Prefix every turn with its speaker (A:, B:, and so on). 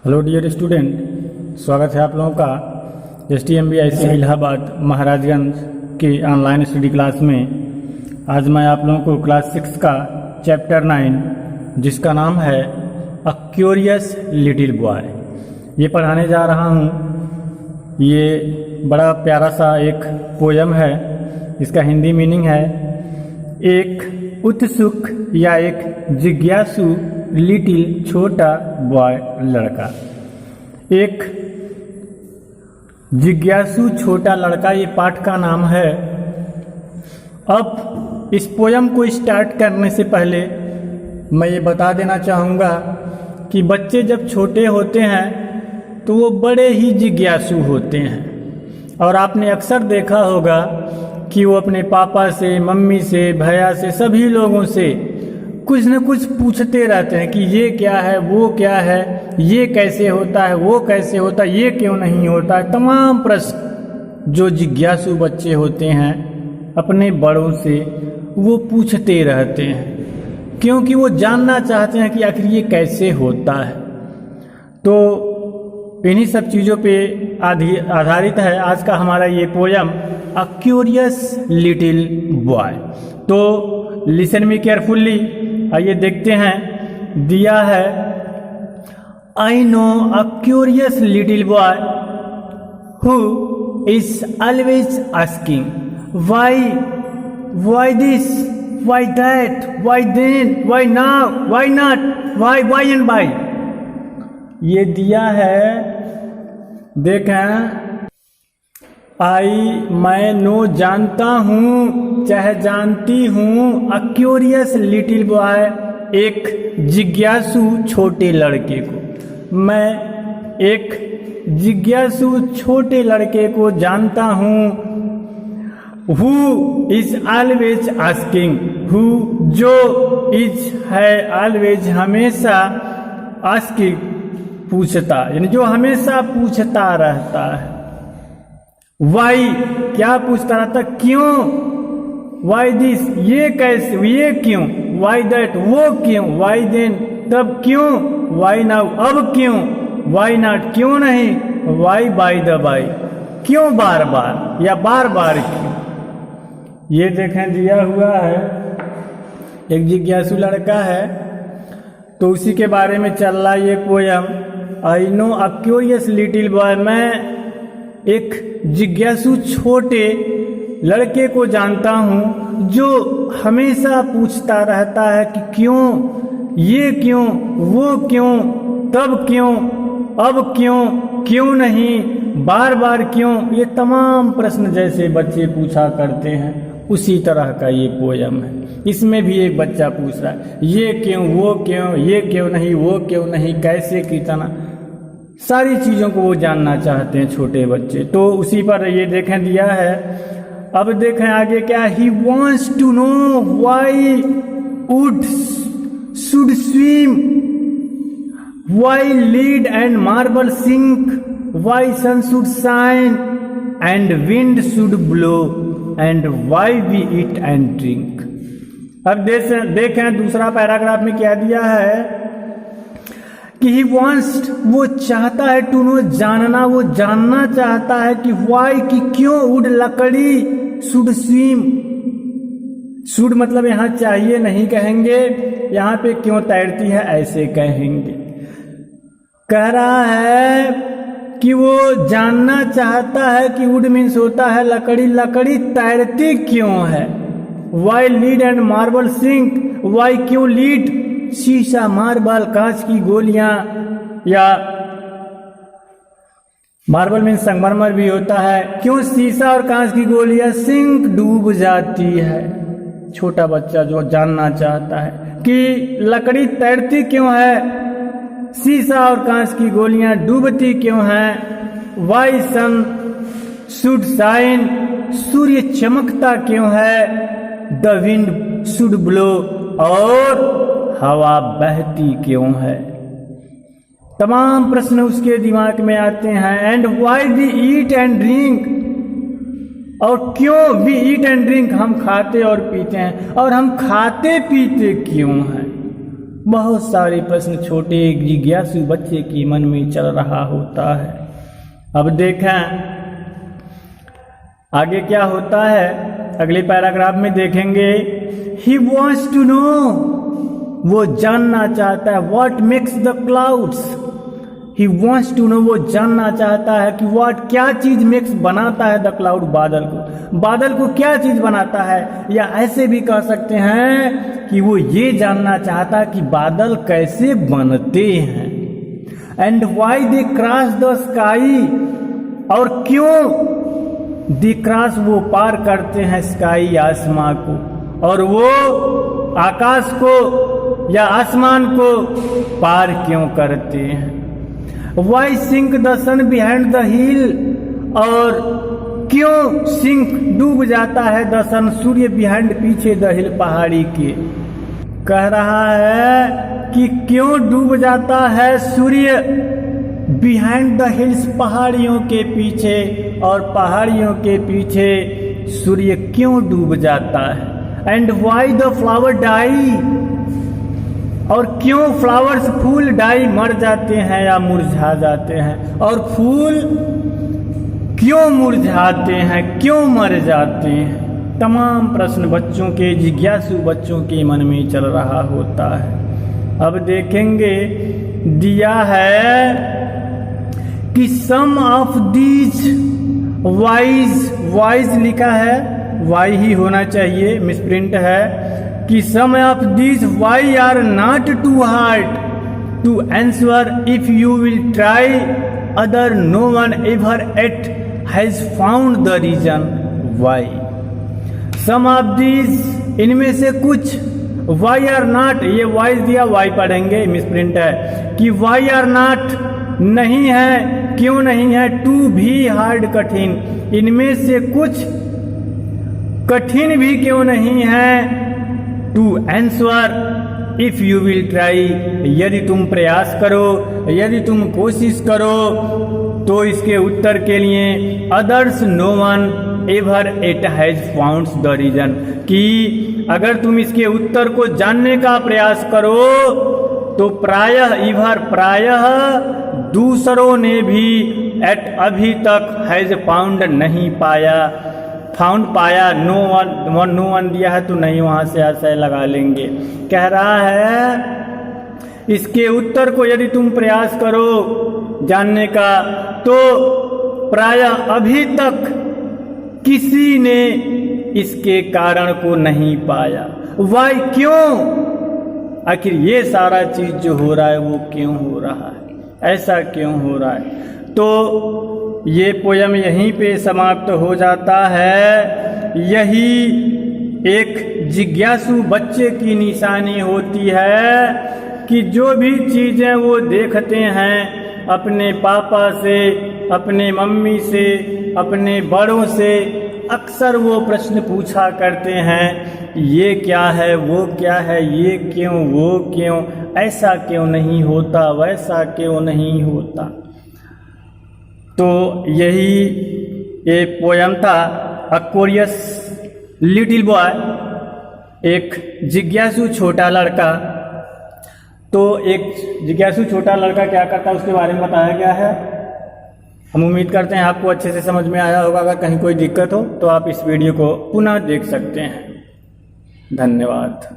A: Hello dear student, स्वागत है आप लोगों का STMBIC इलाहाबाद महाराजगंज की ऑनलाइन स्टडी क्लास में। आज मैं आप लोगों को क्लास 6 का चैप्टर 9 जिसका नाम है अ क्यूरियस लिटिल बॉय ये पढ़ाने जा रहा हूँ। ये बड़ा प्यारा सा एक पोयम है। इसका हिंदी मीनिंग है एक उत्सुक या एक जिज्ञासु लिटिल छोटा बॉय लड़का। एक जिज्ञासु छोटा लड़का ये पाठ का नाम है। अब इस पोयम को स्टार्ट करने से पहले मैं ये बता देना चाहूँगा कि बच्चे जब छोटे होते हैं तो वो बड़े ही जिज्ञासु होते हैं और आपने अक्सर देखा होगा कि वो अपने पापा से, मम्मी से, भैया से, सभी लोगों से कुछ न कुछ पूछते रहते हैं कि ये क्या है, वो क्या है, ये कैसे होता है, वो कैसे होता है, ये क्यों नहीं होता है। तमाम प्रश्न जो जिज्ञासु बच्चे होते हैं अपने बड़ों से वो पूछते रहते हैं क्योंकि वो जानना चाहते हैं कि आखिर ये कैसे होता है। तो इन्हीं सब चीज़ों पे आधारित है आज का हमारा ये poem a curious little boy. तो लिसन मी केयरफुल्ली, आइए देखते हैं। दिया है I know a curious little boy who is always asking why this, why that, why then, why now, why not, why and why. ये दिया है, देखें। मैं नो जानता हूँ, चाहे जानती हूँ, अ क्यूरियस लिटिल बॉय एक जिज्ञासु छोटे लड़के को। मैं एक जिज्ञासु छोटे लड़के को जानता हूँ। Who is always asking, who जो, इज है, ऑलवेज हमेशा, आस्किंग पूछता, यानी जो हमेशा पूछता रहता है। वाई क्या पूछता रहता, क्यों, वाई दिस ये कैसे, ये क्यों, वाई दैट वो क्यों, वाई देन तब क्यों, वाई नाउ अब क्यों, वाई नॉट क्यों नहीं, वाई बाय द बाय क्यों बार बार या बार बार क्यों। ये देखें दिया हुआ है, एक जिज्ञासु लड़का है तो उसी के बारे में चल रहा ये poem. I know a curious little boy, मैं एक जिज्ञासु छोटे लड़के को जानता हूँ जो हमेशा पूछता रहता है कि क्यों, ये क्यों, वो क्यों, तब क्यों, अब क्यों, क्यों नहीं, बार बार क्यों। ये तमाम प्रश्न जैसे बच्चे पूछा करते हैं उसी तरह का ये पोयम है। इसमें भी एक बच्चा पूछ रहा है ये क्यों, वो क्यों, ये क्यों नहीं, वो क्यों नहीं, कैसे, कितना, सारी चीज़ों को वो जानना चाहते हैं छोटे बच्चे। तो उसी पर ये देखें दिया है। अब देखें आगे क्या, he wants to know why wood should swim, why lead and marble sink, why sun should shine and wind should blow and why we eat and drink. अब देखें दूसरा पैराग्राफ में क्या दिया है कि ही वॉन्ट्स, वो चाहता है, टू नो जानना, वो जानना चाहता है कि वाई कि क्यों, वुड लकड़ी, शुड स्विम, शुड मतलब यहाँ चाहिए नहीं कहेंगे, यहाँ पे क्यों तैरती है ऐसे कहेंगे। कह रहा है कि वो जानना चाहता है कि वुड मीन्स होता है लकड़ी, लकड़ी तैरती क्यों है। Why lead and marble sink, why क्यों लीड, शीशा, मार्बल, कांच की गोलियां, या मार्बल में संगमरमर भी होता है, क्यों शीशा और कांच की गोलियां सिंक डूब जाती है। छोटा बच्चा जो जानना चाहता है कि लकड़ी तैरती क्यों है, शीशा और कांच की गोलियां डूबती क्यों हैं, वाई सन शुड शाइन, सूर्य चमकता क्यों है, द विंड शुड ब्लो, और हवा बहती क्यों है। तमाम प्रश्न उसके दिमाग में आते हैं। And why we eat and drink, और क्यों वी ईट एंड ड्रिंक, हम खाते और पीते हैं, और हम खाते पीते क्यों हैं। बहुत सारे प्रश्न छोटे जिज्ञासु बच्चे के मन में चल रहा होता है। अब देखें आगे क्या होता है, अगले पैराग्राफ में देखेंगे। ही वॉन्ट्स टू नो, वो जानना चाहता है। What makes the clouds, he wants to know, वो जानना चाहता है कि व्हाट, क्या चीज मेक्स बनाता है द क्लाउड, बादल को। बादल को क्या चीज बनाता है, या ऐसे भी कह सकते हैं कि वो ये जानना चाहता है कि बादल कैसे बनते हैं। And why they cross the sky, और क्यों दे क्रॉस, वो पार करते हैं स्काई, आसमां को, और वो आकाश को या आसमान को पार क्यों करते हैं। Why sink the sun behind the hill, और क्यों सिंक डूब जाता है द सन, सूर्य बिहाइंड पीछे द हिल, पहाड़ी के। कह रहा है कि क्यों डूब जाता है सूर्य बिहाइंड द हिल्स, पहाड़ियों के पीछे, और पहाड़ियों के पीछे सूर्य क्यों डूब जाता है। And why the flower die, और क्यों फ्लावर्स, फूल डाई, मर जाते हैं या मुरझा जाते हैं, और फूल क्यों मुरझाते हैं, क्यों मर जाते हैं। तमाम प्रश्न बच्चों के, जिज्ञासु बच्चों के मन में चल रहा होता है। अब देखेंगे दिया है कि some of these whys, whys लिखा है, वाई ही होना चाहिए, मिसप्रिंट है, कि some of these whys are not too hard to answer if you will try, other no one ever yet has found the reason why. Some of these, इनमें से कुछ, वाई आर नॉट, ये whys दिया, why पढ़ेंगे, misprint है, कि Y are not, नहीं है, क्यों नहीं है, टू भी हार्ड, कठिन, इनमें से कुछ कठिन भी क्यों नहीं है, to answer if you will try, यदि तुम प्रयास करो, यदि तुम कोशिश करो तो इसके उत्तर के लिए, others no one ever it has found the reason, कि अगर तुम इसके उत्तर को जानने का प्रयास करो तो प्रायः, इवर प्रायः, दूसरों ने भी एट अभी तक हैज फाउंड नहीं पाया, फाउंड पाया, नो वन दिया है तो नहीं, वहां से आशय लगा लेंगे। कह रहा है इसके उत्तर को यदि तुम प्रयास करो जानने का तो प्रायः अभी तक किसी ने इसके कारण को नहीं पाया। वाई, क्यों, आखिर ये सारा चीज जो हो रहा है वो क्यों हो रहा है, ऐसा क्यों हो रहा है। तो ये पोयम यहीं पे समाप्त हो जाता है। यही एक जिज्ञासु बच्चे की निशानी होती है कि जो भी चीज़ें वो देखते हैं अपने पापा से, अपने मम्मी से, अपने बड़ों से, अक्सर वो प्रश्न पूछा करते हैं, ये क्या है, वो क्या है, ये क्यों, वो क्यों, ऐसा क्यों नहीं होता, वैसा क्यों नहीं होता। तो यही ये पोयम था, अ क्यूरियस लिटिल बॉय, एक जिज्ञासु छोटा लड़का। तो एक जिज्ञासु छोटा लड़का क्या करता है उसके बारे में बताया गया है। हम उम्मीद करते हैं आपको अच्छे से समझ में आया होगा। अगर कहीं कोई दिक्कत हो तो आप इस वीडियो को पुनः देख सकते हैं। धन्यवाद।